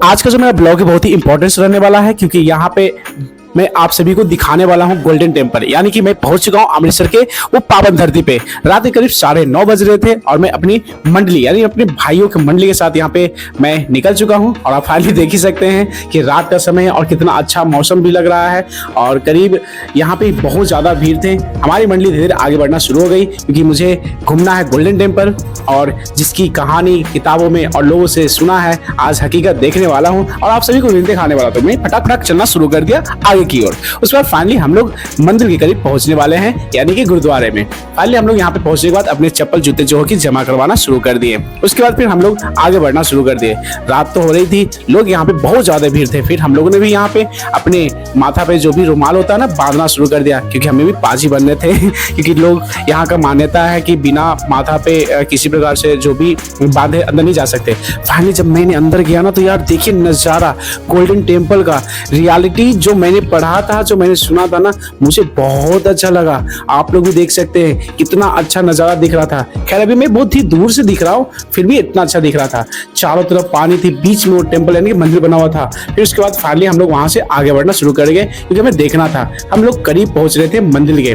आज का जो मेरा ब्लॉग है बहुत ही इंपॉर्टेंस रहने वाला है, क्योंकि यहाँ पे मैं आप सभी को दिखाने वाला हूँ गोल्डन टेम्पल। यानी कि मैं पहुंच चुका हूँ अमृतसर के वो पावन धरती पे। रात के करीब 9:30 बज रहे थे और मैं अपनी मंडली यानी अपने भाइयों की मंडली के साथ यहाँ पे मैं निकल चुका हूँ। और आप फाइनली देख ही सकते हैं कि रात का समय है और कितना अच्छा मौसम भी लग रहा है। और करीब यहाँ पे बहुत ज्यादा भीड़ थे। हमारी मंडली धीरे धीरे आगे बढ़ना शुरू हो गई, क्योंकि मुझे घूमना है गोल्डन टेम्पल, और जिसकी कहानी किताबों में और लोगों से सुना है, आज हकीकत देखने वाला हूँ और आप सभी को भी दिखाने वाला। तो मैं फटाक फटाक चलना शुरू कर दिया आगे की ओर। उसके बाद फाइनली हम लोग मंदिर के करीब पहुंचने वाले हैं, यानी कि गुरुद्वारे में। फाइनली हम लोग यहाँ पे पहुंचने के बाद अपने चप्पल जूते जो कि जमा करवाना शुरू कर दिए। उसके बाद फिर हम लोग आगे बढ़ना शुरू कर दिए। रात तो हो रही थी, लोग यहाँ पे बहुत ज्यादा भीड़ थे। फिर हम लोगों ने भी यहाँ पे अपने माथा पे जो भी रुमाल होता है ना, बांधना शुरू कर दिया, क्योंकि हमें भी पाजी बनने थे। क्योंकि लोग यहाँ का मान्यता है कि बिना माथा पे किसी प्रकार से जो भी बांधे अंदर नहीं जा सकते। फाइनली जब मैंने अंदर गया ना, तो यार देखिए नजारा गोल्डन टेम्पल का, रियलिटी जो मैंने पढ़ा था, जो मैंने सुना था ना, मुझे बहुत अच्छा लगा। आप लोग भी देख सकते हैं कितना अच्छा नजारा दिख रहा था। खैर अभी मैं बहुत ही दूर से दिख रहा हूँ, फिर भी इतना अच्छा दिख रहा था। चारों तरफ पानी थी, बीच में वो टेम्पल यानी कि मंदिर बना हुआ था। फिर उसके बाद फाइनली हम लोग वहां से आगे बढ़ना शुरू कर गए, क्योंकि हमें देखना था। हम लोग करीब पहुंच रहे थे मंदिर के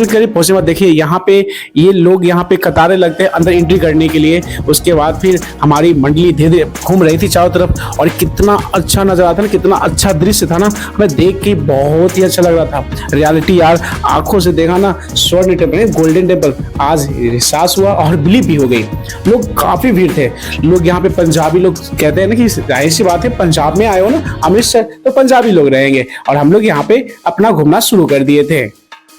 करीब पहुंचने के बाद देखिए यहाँ पे ये लोग यहाँ पे कतारें लगते हैं अंदर एंट्री करने के लिए। उसके बाद फिर हमारी मंडली धीरे धीरे घूम रही थी चारों तरफ, और कितना अच्छा नजर आता ना, कितना अच्छा दृश्य था ना, हमें देख के बहुत ही अच्छा लग रहा था। रियलिटी यार आंखों से देखा ना, स्वर्ण टेम्पल गोल्डन टेम्पल आज एहसास हुआ और बिलीव भी हो गई। लोग काफी भीड़ थे। लोग यहाँ पे पंजाबी लोग कहते हैं ना कि जाहिर सी बात है, पंजाब में आए हो ना अमृतसर, तो पंजाबी लोग रहेंगे। और हम लोग यहाँ पे अपना घूमना शुरू कर दिए थे।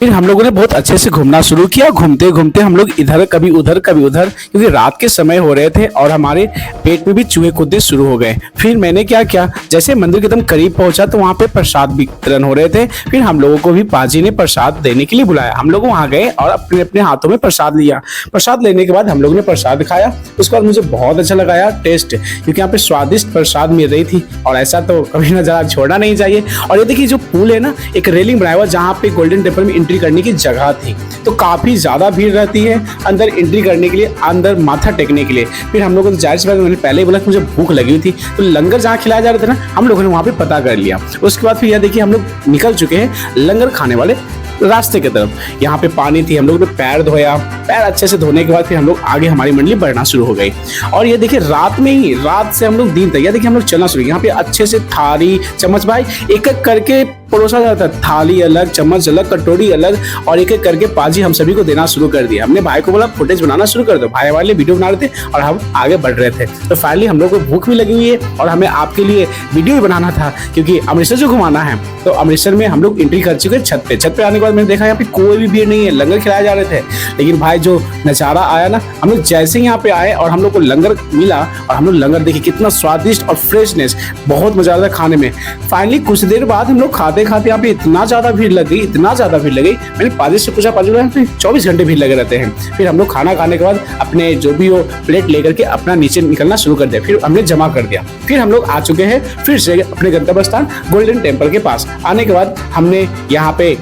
फिर हम लोगों ने बहुत अच्छे से घूमना शुरू किया। घूमते घूमते हम लोग इधर कभी उधर कभी उधर, क्योंकि रात के समय हो रहे थे और हमारे पेट में भी चूहे कूदने शुरू हो गए। फिर मैंने क्या किया, जैसे मंदिर के एकदम करीब पहुंचा तो वहां पे प्रसाद वितरण हो रहे थे। फिर हम लोगों को भी पाजी ने प्रसाद देने के लिए बुलाया। हम लोग वहां गए और अपने अपने हाथों में प्रसाद लिया। प्रसाद लेने के बाद हम लोगों ने प्रसाद खाया। उसके बाद मुझे बहुत अच्छा लगा यार टेस्ट, क्योंकि यहाँ पे स्वादिष्ट प्रसाद मिल रही थी, और ऐसा तो कभी नजारा छोड़ना नहीं चाहिए। और ये देखिए जो पुल है ना, एक रेलिंग बनाया हुआ जहाँ पे गोल्डन टेम्पल में एंट्री करने की जगह थी, तो काफी ज्यादा भीड़ रहती है अंदर एंट्री करने के लिए, अंदर माथा टेकने के लिए। फिर हम लोगों ने जाहिर सी बात, मैंने पहले ही बोला कि मुझे भूख लगी हुई थी, तो लंगर जहाँ खिलाया जा रहा था ना, हम लोगों ने वहां पे पता कर लिया। उसके बाद फिर यह देखिए हम लोग निकल चुके हैं लंगर खाने वाले रास्ते की तरफ। यहाँ पे पानी थी, हम लोगों ने पैर धोया। पैर अच्छे से धोने के बाद फिर हम लोग आगे हमारी मंडली बढ़ना शुरू हो गई। और ये देखिए रात में ही, रात से हम लोग दिन तक, ये देखिए हम लोग चलना शुरू। यहाँ पे अच्छे से थाली चम्मच भाई एक एक करके परोसा जाता है। थाली अलग, चम्मच अलग, कटोरी अलग, और एक एक करके पाजी हम सभी को देना शुरू कर दिया। हमने भाई को बोला फुटेज बनाना शुरू कर दो। भाई वाले वीडियो बना रहे थे और हम आगे बढ़ रहे थे। तो फाइनली हम लोग को भूख भी लगी हुई है और हमें आपके लिए वीडियो भी बनाना था, क्योंकि अमृतसर जो घुमाना है। तो अमृतसर में हम लोग एंट्री कर चुके छत पे। छत पे आने के बाद मैंने देखा यहाँ पे कोई भी भीड़ नहीं है, लंगर खिलाए जा रहे थे। लेकिन भाई जो नजारा आया ना, हम लोग जैसे ही यहाँ पे आए और हम लोग को लंगर मिला, और हम लोग लंगर देखे कितना स्वादिष्ट और फ्रेशनेस, बहुत मजा आ रहा था खाने में। फाइनली कुछ देर बाद हम लोग खाते खाते यहाँ पे इतना ज्यादा भीड़ लग गई, इतना ज्यादा भीड़ लग गई। मैंने पाजी से पूछा, पाजी बोला 24 घंटे भीड़ लगे रहते हैं। फिर हम लोग खाना खाने के बाद अपने जो भी हो प्लेट लेकर के अपना नीचे निकलना शुरू कर दिया। फिर हमने जमा कर दिया। फिर हम लोग आ चुके हैं फिर से अपने गंतव्य स्थान गोल्डन टेम्पल के पास। आने के बाद हमने यहाँ पे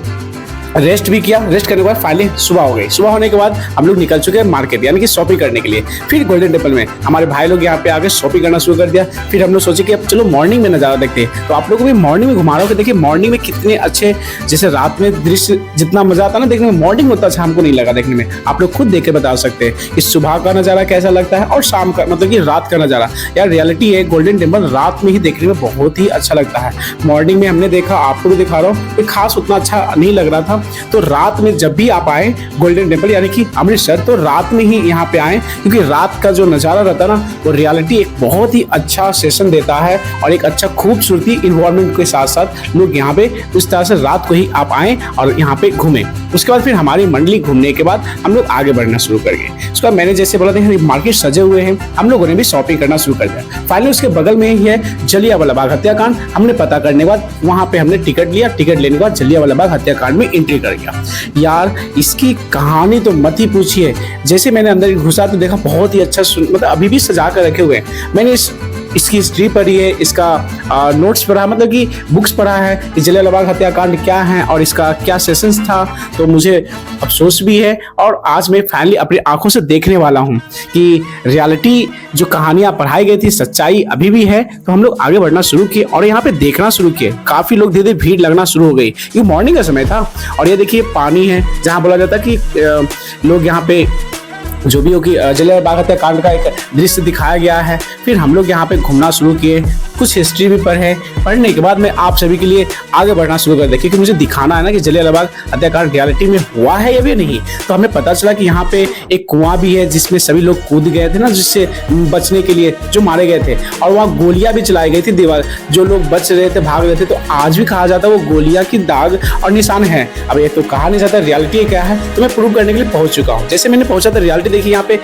रेस्ट भी किया। रेस्ट करने के बाद फाइनली सुबह हो गई। सुबह होने के बाद हम लोग निकल चुके हैं मार्केट, यानी कि शॉपिंग करने के लिए। फिर गोल्डन टेम्पल में हमारे भाई लोग यहाँ पे आके शॉपिंग करना शुरू कर दिया। फिर हम लोग सोचे कि अब चलो मॉर्निंग में नजारा देखते हैं। तो आप लोगों को भी मॉर्निंग में घुमा रहा हूँ कि देखिए मॉर्निंग में कितने अच्छे, जैसे रात में दृश्य जितना मजा आता है ना देखने में, मॉर्निंग में उतना अच्छा हमको नहीं लगा देखने में। आप लोग खुद देख के बता सकते हैं कि सुबह का नजारा कैसा लगता है और शाम का, मतलब कि रात का नजारा। यार रियलिटी है, गोल्डन टेम्पल रात में ही देखने में बहुत ही अच्छा लगता है। मॉर्निंग में हमने देखा, आपको भी दिखा रहा हूँ, कोई खास उतना अच्छा नहीं लग रहा था। तो रात में जब भी आप आए गोल्डन टेम्पल यानी कि अमृतसर, तो रात में ही यहाँ पे आए, क्योंकि रात का जो नजारा रहता है ना, वो रियलिटी एक बहुत ही अच्छा सेशन देता है, और एक अच्छा खूबसूरती इन्वायरमेंट के साथ साथ लोग यहाँ पे उस तरह से रात को ही आप आए और यहाँ पे घूमे। उसके बाद फिर हमारी मंडली घूमने के बाद हम लोग आगे बढ़ना शुरू कर गए। उसके बाद मैंने जैसे बोला था मार्केट सजे हुए हैं, हम लोगों ने भी शॉपिंग करना शुरू कर दिया। फाइनली उसके बगल में ही है जलियांवाला बाग हत्याकांड। हमने पता करने के बाद वहां पे हमने टिकट लिया। टिकट लेने के बाद जलियांवाला बाग हत्याकांड में एंट्री कर गया। यार इसकी कहानी तो मत ही पूछिए। जैसे मैंने अंदर घुसा तो देखा बहुत ही अच्छा, मतलब अभी भी सजा कर रखे हुए हैं। मैंने इस इसकी हिस्ट्री पढ़ी है, इसका नोट्स पढ़ा, मतलब कि बुक्स पढ़ा है कि जलियांवाला बाग हत्याकांड क्या है और इसका क्या सेशंस था। तो मुझे अफसोस भी है और आज मैं फाइनली अपनी आंखों से देखने वाला हूँ कि रियलिटी जो कहानियां पढ़ाई गई थी सच्चाई अभी भी है। तो हम लोग आगे बढ़ना शुरू किए और यहाँ पे देखना शुरू किए, काफी लोग धीरे धीरे भीड़ लगना शुरू हो गई। ये मॉर्निंग का समय था और ये देखिए पानी है जहाँ बोला जाता कि लोग यहाँ पे जो भी हो कि जलियांवाला बाग हत्याकांड का एक दृश्य दिखाया गया है। फिर हम लोग यहाँ पे घूमना शुरू किए, कुछ हिस्ट्री भी पढ़े। पढ़ने के बाद मैं आप सभी के लिए आगे बढ़ना शुरू कर दिया क्योंकि मुझे दिखाना है ना कि जलियांवाला बाग हत्याकांड रियलिटी में हुआ है या भी नहीं। तो हमें पता चला कि यहाँ पे एक कुआं भी है जिसमें सभी लोग कूद गए थे ना, जिससे बचने के लिए जो मारे गए थे, और वहाँ गोलियां भी चलाई गई थी दीवार, जो लोग बच रहे थे भाग रहे थे। तो आज भी कहा जाता है वो गोलियां की दाग और निशान है। अब ये तो कहा नहीं जाता रियलिटी क्या है, तो मैं प्रूव करने के लिए पहुंच चुका हूँ। जैसे मैंने पहुंचा था रियलिटी देखिए यहाँ पे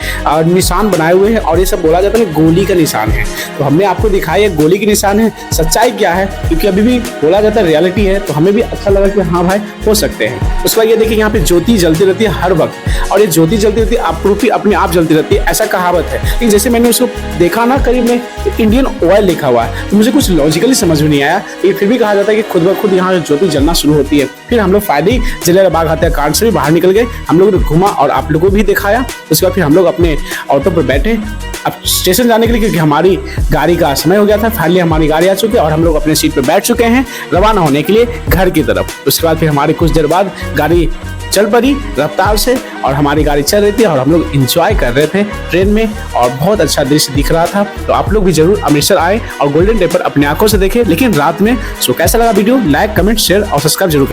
निशान बनाए हुए हैं और ये सब बोला जाता है गोली का निशान है। तो हमने आपको दिखाया गोली के निशान है। सच्चाई क्या है क्योंकि अभी भी बोला जाता है रियलिटी है, तो हमें भी अच्छा लगा कि हाँ भाई हो सकते हैं। उसके बाद ये देखिए यहाँ पे ज्योति जलती रहती है हर वक्त, और ये ज्योति जलती रहती है प्रूफ ही अपने आप जलती रहती है, ऐसा कहावत है। लेकिन जैसे मैंने उसको देखा ना करीब में इंडियन ऑयल लिखा हुआ है, तो मुझे कुछ लॉजिकली समझ में नहीं आया। ये फिर भी कहा जाता है कि खुद ब खुद यहाँ ज्योति जलना शुरू होती है। फिर हम लोग फायदे जलियांवाला बाग हत्याकांड से भी बाहर निकल गए, हम लोग ने घूमा और आप लोगों को भी दिखाया। उसके बाद फिर हम लोग अपने ऑटो पर बैठे अब स्टेशन जाने के लिए, क्योंकि हमारी गाड़ी का समय हो गया था। फाइनली हमारी गाड़ी आ चुकी है और हम लोग अपने सीट पर बैठ चुके हैं रवाना होने के लिए घर की तरफ। उसके बाद फिर हमारी कुछ देर बाद गाड़ी चल पड़ी रफ्तार से और हमारी गाड़ी चल रही थी और हम लोग इंजॉय कर रहे थे ट्रेन में और बहुत अच्छा दृश्य दिख रहा था। तो आप लोग भी जरूर अमृतसर आए और गोल्डन टेम्पल अपनी आंखों से देखें। लेकिन रात में। सो कैसा लगा वीडियो, लाइक कमेंट शेयर और सब्सक्राइब जरूर।